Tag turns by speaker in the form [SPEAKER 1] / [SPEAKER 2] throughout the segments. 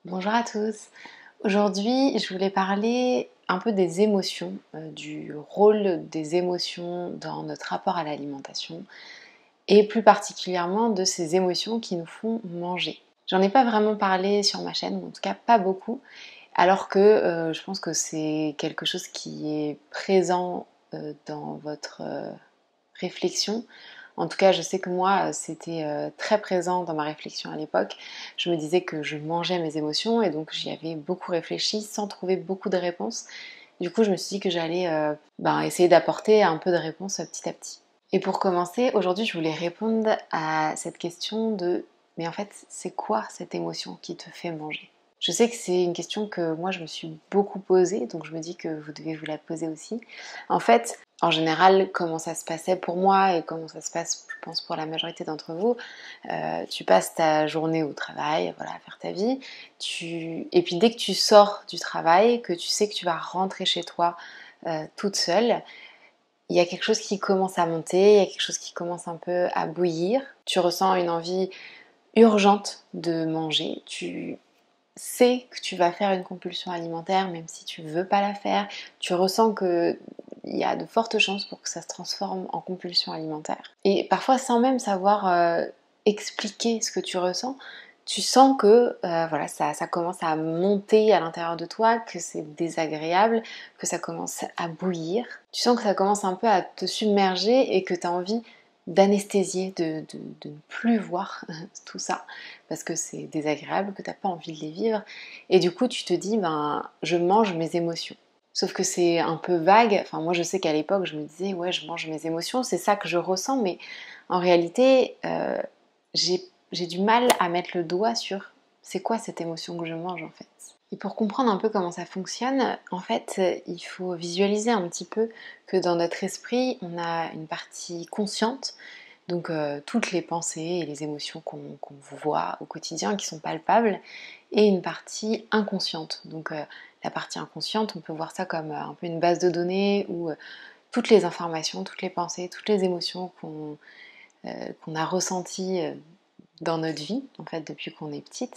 [SPEAKER 1] Bonjour à tous. Aujourd'hui, je voulais parler un peu des émotions, du rôle des émotions dans notre rapport à l'alimentation et plus particulièrement de ces émotions qui nous font manger. J'en ai pas vraiment parlé sur ma chaîne, ou en tout cas pas beaucoup, alors que je pense que c'est quelque chose qui est présent dans votre réflexion. En tout cas, je sais que moi, c'était très présent dans ma réflexion à l'époque. Je me disais que je mangeais mes émotions et donc j'y avais beaucoup réfléchi sans trouver beaucoup de réponses. Du coup, je me suis dit que j'allais essayer d'apporter un peu de réponses petit à petit. Et pour commencer, aujourd'hui, je voulais répondre à cette question de mais en fait, c'est quoi cette émotion qui te fait manger? Je sais que c'est une question que moi, je me suis beaucoup posée, donc je me dis que vous devez vous la poser aussi. En fait, en général, comment ça se passait pour moi et comment ça se passe, je pense, pour la majorité d'entre vous, tu passes ta journée au travail, voilà, à faire ta vie, et puis dès que tu sors du travail, que tu sais que tu vas rentrer chez toi toute seule, il y a quelque chose qui commence à monter, il y a quelque chose qui commence un peu à bouillir, tu ressens une envie urgente de manger, tu sais que tu vas faire une compulsion alimentaire même si tu veux pas la faire, tu ressens que il y a de fortes chances pour que ça se transforme en compulsion alimentaire. Et parfois sans même savoir expliquer ce que tu ressens, tu sens que ça commence à monter à l'intérieur de toi, que c'est désagréable, que ça commence à bouillir. Tu sens que ça commence un peu à te submerger et que tu as envie d'anesthésier, de ne plus voir tout ça parce que c'est désagréable, que tu n'as pas envie de les vivre. Et du coup, tu te dis, je mange mes émotions. Sauf que c'est un peu vague. Enfin, moi, je sais qu'à l'époque, je me disais, ouais, je mange mes émotions, c'est ça que je ressens, mais en réalité, j'ai du mal à mettre le doigt sur c'est quoi cette émotion que je mange en fait. Et pour comprendre un peu comment ça fonctionne, en fait, il faut visualiser un petit peu que dans notre esprit, on a une partie consciente, donc toutes les pensées et les émotions qu'on voit au quotidien, qui sont palpables, et une partie inconsciente. Donc la partie inconsciente, on peut voir ça comme un peu une base de données où toutes les informations, toutes les pensées, toutes les émotions qu'on a ressenties dans notre vie, en fait, depuis qu'on est petite,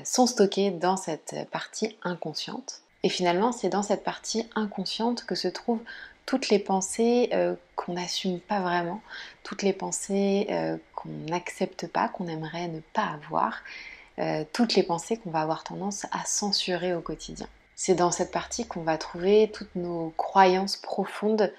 [SPEAKER 1] sont stockées dans cette partie inconsciente. Et finalement, c'est dans cette partie inconsciente que se trouvent toutes les pensées qu'on n'assume pas vraiment, toutes les pensées qu'on n'accepte pas, qu'on aimerait ne pas avoir, toutes les pensées qu'on va avoir tendance à censurer au quotidien. C'est dans cette partie qu'on va trouver toutes nos croyances profondes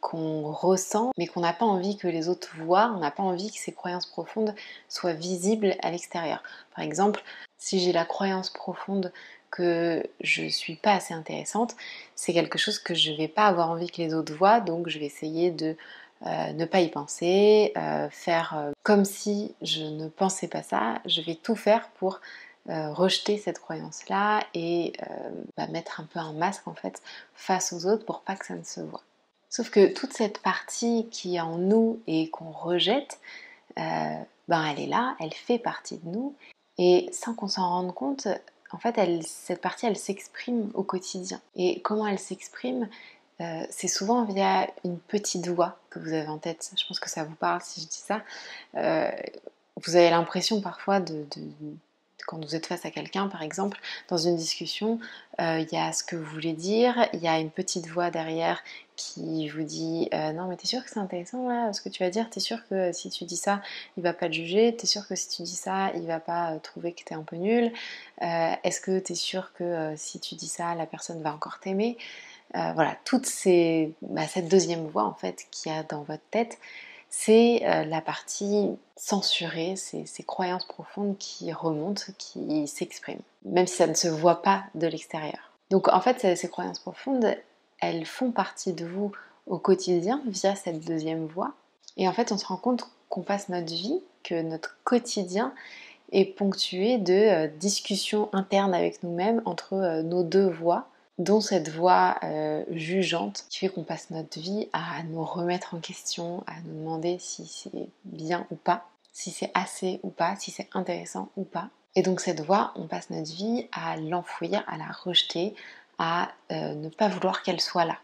[SPEAKER 1] qu'on ressent, mais qu'on n'a pas envie que les autres voient, on n'a pas envie que ces croyances profondes soient visibles à l'extérieur. Par exemple, si j'ai la croyance profonde que je suis pas assez intéressante, c'est quelque chose que je vais pas avoir envie que les autres voient, donc je vais essayer de ne pas y penser, faire comme si je ne pensais pas ça. Je vais tout faire pour rejeter cette croyance-là et mettre un peu un masque en fait face aux autres pour pas que ça ne se voit. Sauf que toute cette partie qui est en nous et qu'on rejette, elle est là, elle fait partie de nous et sans qu'on s'en rende compte, en fait, cette partie, elle s'exprime au quotidien. Et comment elle s'exprime? C'est souvent via une petite voix que vous avez en tête. Je pense que ça vous parle si je dis ça. Vous avez l'impression parfois quand vous êtes face à quelqu'un, par exemple, dans une discussion, il y a ce que vous voulez dire, il y a une petite voix derrière qui vous dit non mais t'es sûr que c'est intéressant là ce que tu vas dire, t'es sûr que si tu dis ça il va pas te juger, t'es sûr que si tu dis ça il va pas trouver que t'es un peu nul, est-ce que t'es sûr que si tu dis ça la personne va encore t'aimer, voilà, cette deuxième voix en fait qu'il y a dans votre tête, c'est la partie censurée, ces croyances profondes qui remontent, qui s'expriment, même si ça ne se voit pas de l'extérieur. Donc en fait, ces croyances profondes, elles font partie de vous au quotidien via cette deuxième voix. Et en fait, on se rend compte qu'on passe notre vie, que notre quotidien est ponctué de discussions internes avec nous-mêmes entre nos deux voix, dont cette voix jugeante qui fait qu'on passe notre vie à nous remettre en question, à nous demander si c'est bien ou pas, si c'est assez ou pas, si c'est intéressant ou pas. Et donc cette voix, on passe notre vie à l'enfouir, à la rejeter, à ne pas vouloir qu'elle soit là.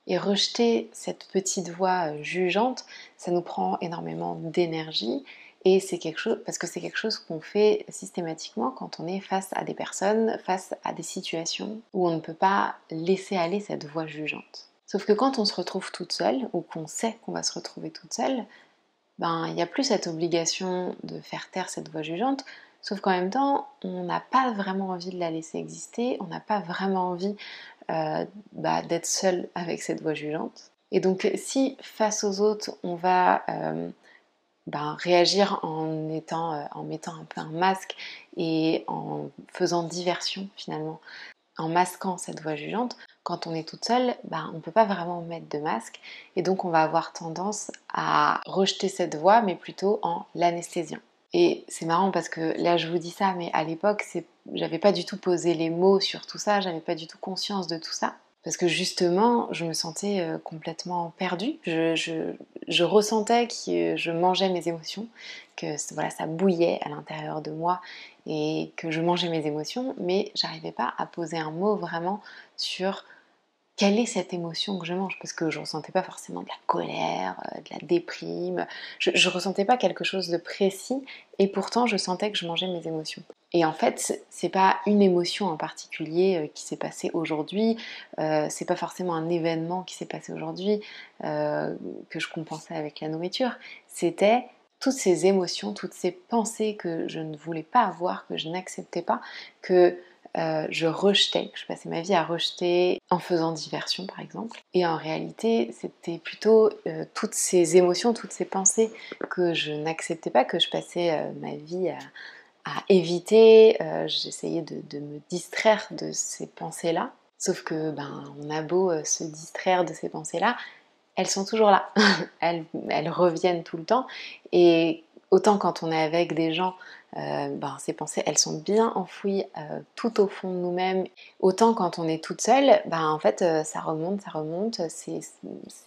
[SPEAKER 1] Et rejeter cette petite voix jugeante, ça nous prend énormément d'énergie Et c'est quelque chose, parce que c'est quelque chose qu'on fait systématiquement quand on est face à des personnes, face à des situations où on ne peut pas laisser aller cette voix jugeante. Sauf que quand on se retrouve toute seule, ou qu'on sait qu'on va se retrouver toute seule, ben il n'y a plus cette obligation de faire taire cette voix jugeante, sauf qu'en même temps, on n'a pas vraiment envie de la laisser exister, on n'a pas vraiment envie d'être seul avec cette voix jugeante. Et donc si face aux autres, on va réagir en mettant un peu un masque et en faisant diversion finalement, en masquant cette voix jugeante, quand on est toute seule, on ne peut pas vraiment mettre de masque et donc on va avoir tendance à rejeter cette voix mais plutôt en l'anesthésiant. Et c'est marrant parce que là je vous dis ça, mais à l'époque j'avais pas du tout posé les mots sur tout ça, j'avais pas du tout conscience de tout ça. Parce que justement, je me sentais complètement perdue. Je ressentais que je mangeais mes émotions, que voilà, ça bouillait à l'intérieur de moi et que je mangeais mes émotions, mais j'arrivais pas à poser un mot vraiment sur quelle est cette émotion que je mange, parce que je ressentais pas forcément de la colère, de la déprime, je ressentais pas quelque chose de précis, et pourtant je sentais que je mangeais mes émotions. Et en fait, c'est pas une émotion en particulier qui s'est passée aujourd'hui, c'est pas forcément un événement qui s'est passé aujourd'hui que je compensais avec la nourriture, c'était toutes ces émotions, toutes ces pensées que je ne voulais pas avoir, que je n'acceptais pas, que je rejetais, que je passais ma vie à rejeter en faisant diversion par exemple. Et en réalité, c'était plutôt toutes ces émotions, toutes ces pensées que je n'acceptais pas, que je passais ma vie à éviter. J'essayais de me distraire de ces pensées-là. Sauf que on a beau se distraire de ces pensées-là, elles sont toujours là. elles reviennent tout le temps. Et autant quand on est avec des gens, ces pensées, elles sont bien enfouies tout au fond de nous-mêmes. Autant quand on est toute seule, en fait, ça remonte, c'est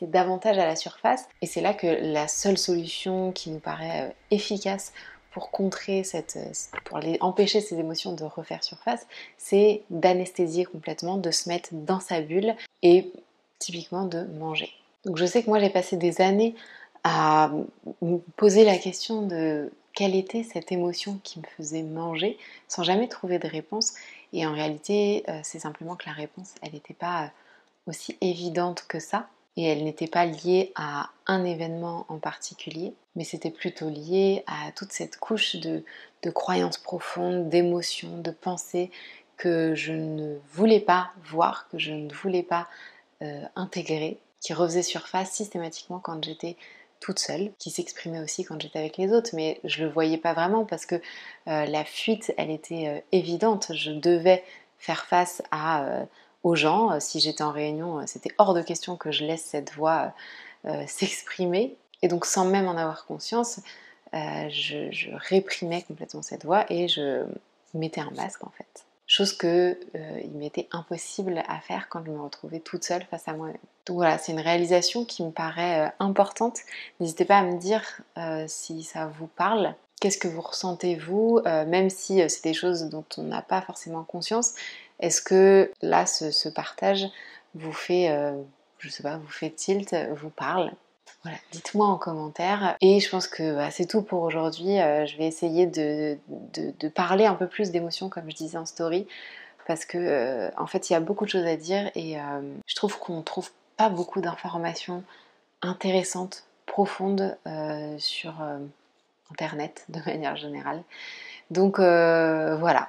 [SPEAKER 1] davantage à la surface. Et c'est là que la seule solution qui nous paraît efficace pour contrer pour empêcher ces émotions de refaire surface, c'est d'anesthésier complètement, de se mettre dans sa bulle et typiquement de manger. Donc je sais que moi j'ai passé des années à me poser la question de quelle était cette émotion qui me faisait manger sans jamais trouver de réponse. Et en réalité, c'est simplement que la réponse, elle n'était pas aussi évidente que ça. Et elle n'était pas liée à un événement en particulier, mais c'était plutôt lié à toute cette couche de croyances profondes, d'émotions, de pensées que je ne voulais pas voir, que je ne voulais pas intégrer, qui refaisait surface systématiquement quand j'étais toute seule, qui s'exprimait aussi quand j'étais avec les autres, mais je le voyais pas vraiment parce que la fuite, elle était évidente. Je devais faire face aux gens. Si j'étais en réunion, c'était hors de question que je laisse cette voix s'exprimer. Et donc sans même en avoir conscience, je réprimais complètement cette voix et je mettais un masque en fait. Chose que il m'était impossible à faire quand je me retrouvais toute seule face à moi-même. Donc voilà, c'est une réalisation qui me paraît importante. N'hésitez pas à me dire si ça vous parle. Qu'est-ce que vous ressentez vous, même si c'est des choses dont on n'a pas forcément conscience. Est-ce que là, ce partage vous fait, je sais pas, vous fait tilt, vous parle? Voilà, dites-moi en commentaire. Et je pense que c'est tout pour aujourd'hui. Je vais essayer de parler un peu plus d'émotions, comme je disais en story, parce que en fait, il y a beaucoup de choses à dire et je trouve qu'on trouve pas beaucoup d'informations intéressantes, profondes sur Internet de manière générale. Donc voilà.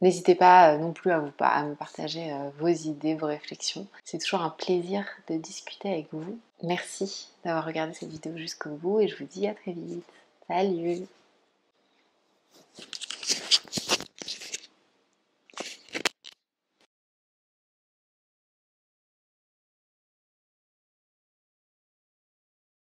[SPEAKER 1] N'hésitez pas non plus à me partager vos idées, vos réflexions. C'est toujours un plaisir de discuter avec vous. Merci d'avoir regardé cette vidéo jusqu'au bout et je vous dis à très vite. Salut!